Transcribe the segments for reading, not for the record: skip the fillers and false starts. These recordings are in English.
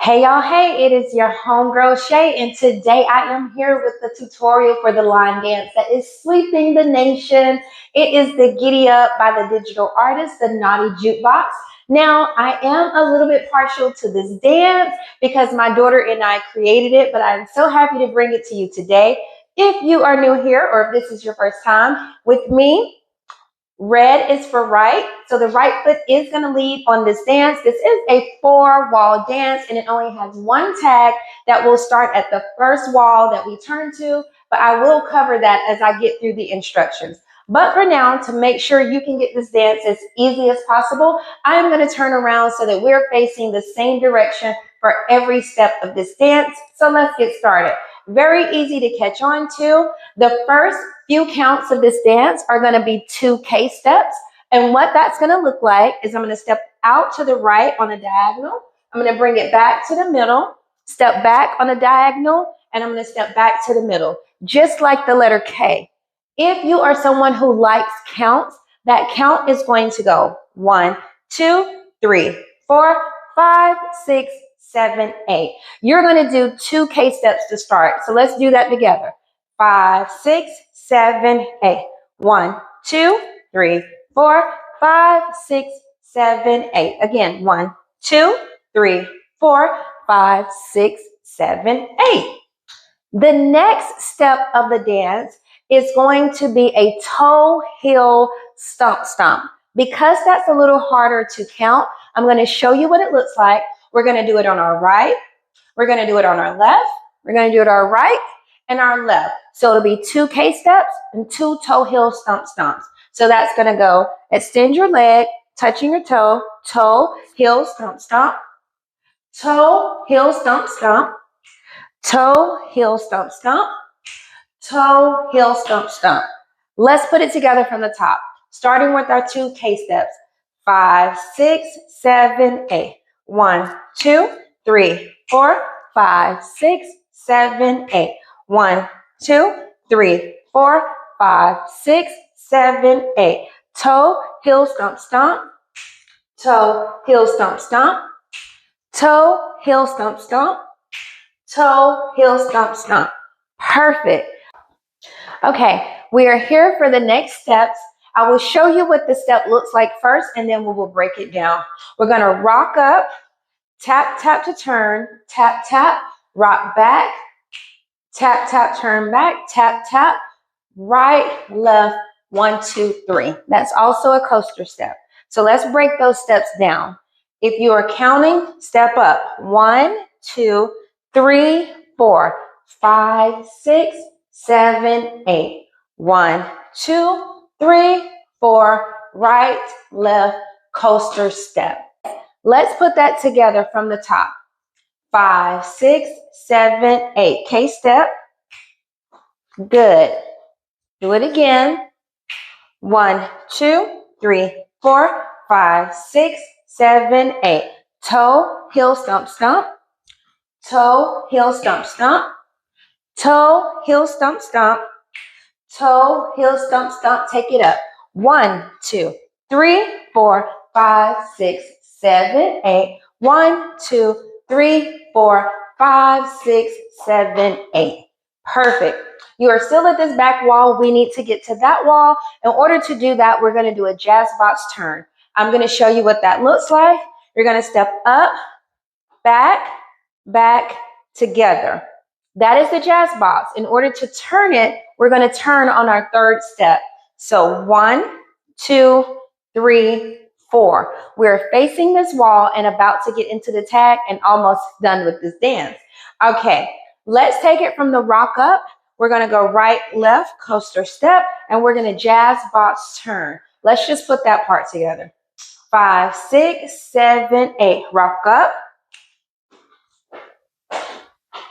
Hey y'all, hey, it is your homegirl Shay, and today I am here with the tutorial for the line dance that is sweeping the nation. It is the Giddy Up by the digital artist, the Naughty Jukebox. Now, I am a little bit partial to this dance because my daughter and I created it, but I'm so happy to bring it to you today. If you are new here or if this is your first time with me, red is for right. So the right foot is going to lead on this dance. This is a 4-wall dance and it only has one tag that will start at the first wall that we turn to, but I will cover that as I get through the instructions. But for now, to make sure you can get this dance as easy as possible, I'm going to turn around so that we're facing the same direction for every step of this dance. So let's get started. Very easy to catch on to. The first few counts of this dance are going to be 2 K steps. And what that's going to look like is I'm going to step out to the right on a diagonal. I'm going to bring it back to the middle, step back on a diagonal, and I'm going to step back to the middle, just like the letter K. If you are someone who likes counts, that count is going to go 1, 2, 3, 4, 5, 6, 7, 8. You're going to do 2 K steps to start. So let's do that together. 5, 6, 7, 8. 1, 2, 3, 4, 5, 6, 7, 8. Again, 1, 2, 3, 4, 5, 6, 7, 8. The next step of the dance is going to be a toe, heel, stomp, stomp. Because that's a little harder to count, I'm going to show you what it looks like. We're going to do it on our right. We're going to do it on our left. We're going to do it our right and our left. So it'll be 2 K steps and 2 toe, heel, stomp, stomps. So that's going to go extend your leg, touching your toe, toe, heel, stomp, stomp, toe, heel, stomp, stomp, toe, heel, stomp, stomp, toe, heel, stomp, stomp. Let's put it together from the top, starting with our 2 K steps. 5, 6, 7, 8. 1, 2, 3, 4, 5, 6, 7, 8. 1, 2, 3, 4, 5, 6, 7, 8. Toe, heel, stomp, stomp. Toe, heel, stomp, stomp. Toe, heel, stomp, stomp. Toe, heel, stomp, stomp. Perfect. Okay, we are here for the next steps. I will show you what the step looks like first, and then we will break it down. We're going to rock up, tap, tap to turn, tap, tap, rock back, tap, tap, turn back, tap, tap, right, left, 1, 2, 3. That's also a coaster step. So let's break those steps down. If you are counting, step up. 1, 2, 3, 4, 5, 6, 7, 8. 1, 2, 3, 4, right, left, coaster step. Let's put that together from the top. 5, 6, 7, 8. K step. Good. Do it again. 1, 2, 3, 4, 5, 6, 7, 8. Toe, heel, stomp, stomp. Toe, heel, stomp, stomp. Toe, heel, stomp, stomp. Toe, heel, stomp, stomp. Take it up. 1, 2, 3, 4, 5, 6, 7, 8. 1, 2, 3, 4, 5, 6, 7, 8. Perfect. You are still at this back wall. We need to get to that wall. In order to do that, we're going to do a jazz box turn. I'm going to show you what that looks like. You're going to step up, back, back, together. That is the jazz box. In order to turn it, we're going to turn on our third step. So 1, 2, 3, 4. We're facing this wall and about to get into the tag and almost done with this dance. Okay, let's take it from the rock up. We're going to go right, left, coaster step, and we're going to jazz box turn. Let's just put that part together. 5, 6, 7, 8. Rock up.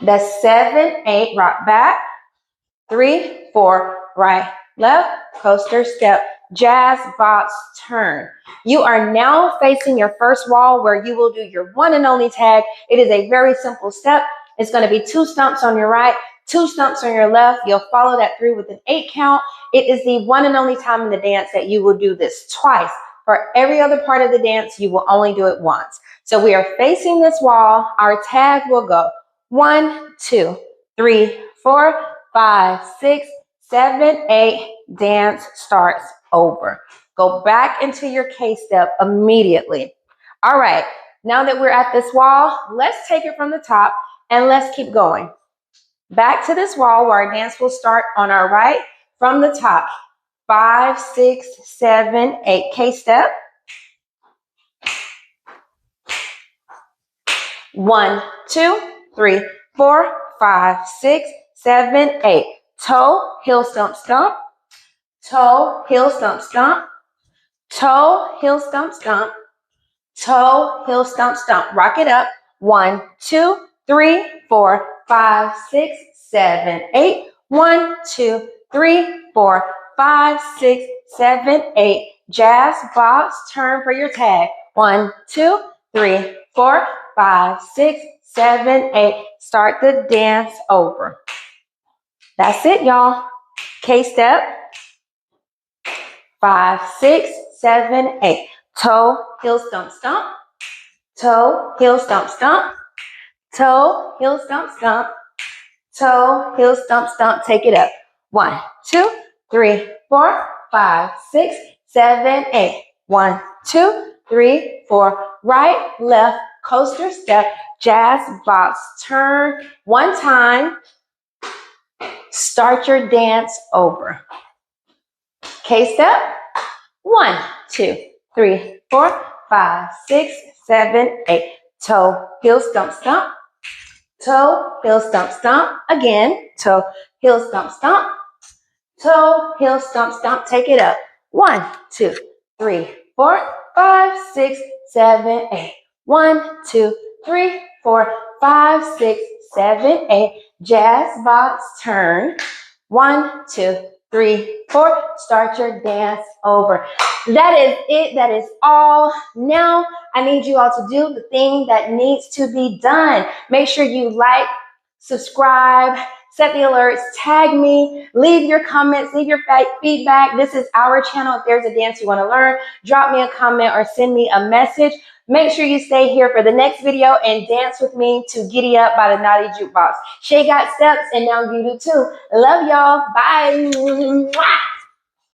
That's 7, 8. Rock back. 3, 4. Right, left, coaster step, jazz box turn. You are now facing your first wall where you will do your one and only tag. It is a very simple step. It's going to be 2 stumps on your right, 2 stumps on your left. You'll follow that through with an 8 count. It is the one and only time in the dance that you will do this twice. For every other part of the dance, you will only do it once. So we are facing this wall. Our tag will go 1, 2, 3, 4, 5, 6, 7, 8. Dance starts over. Go back into your K-step immediately. All right, now that we're at this wall, let's take it from the top and let's keep going. Back to this wall where our dance will start on our right from the top. 5, 6, 7, 8. K-step. 1, 2, 3, 4, 5, 6, 7, 8. Toe, heel, stump, stump. Toe, heel, stump, stump. Toe, heel, stump, stump. Toe, heel, stump, stump. Rock it up. 1, 2, 3, 4, 5, 6, 7, 8. 1, 2, 3, 4, 5, 6, 7, 8. Jazz, box, turn for your tag. 1, 2, 3, 4, 5, 6, 7, 8. Start the dance over. That's it, y'all. K-step. 5, 6, 7, 8. Toe, heel, stump, stump. Toe, heel, stump, stump. Toe, heel, stump, stump. Toe, heel, stump, stump. Take it up. 1, 2, 3, 4, 5, 6, 7, 8. 1, 2, 3, 4. Right, left, coaster step, jazz box, turn. One time. Start your dance over. K-step. 1, 2, 3, 4, 5, 6, 7, 8. Toe, heel, stump, stump. Toe, heel, stump, stump. Again. Toe, heel, stump, stump. Toe, heel, stump, stump. Take it up. 1, 2, 3, 4, 5, 6, 7, 8. 1, 2, 3, 4, 5, 6, 7, 8. Jazz box turn. 1, 2, 3, 4. Start your dance over. That is it. That is all. Now I need you all to do the thing that needs to be done. Make sure you like, subscribe, set the alerts, tag me, leave your comments, leave your feedback. This is our channel. If there's a dance you want to learn, drop me a comment or send me a message. Make sure you stay here for the next video and dance with me to Giddy Up by the Naughty Jukebox. Shay got steps and now you do too. Love y'all. Bye.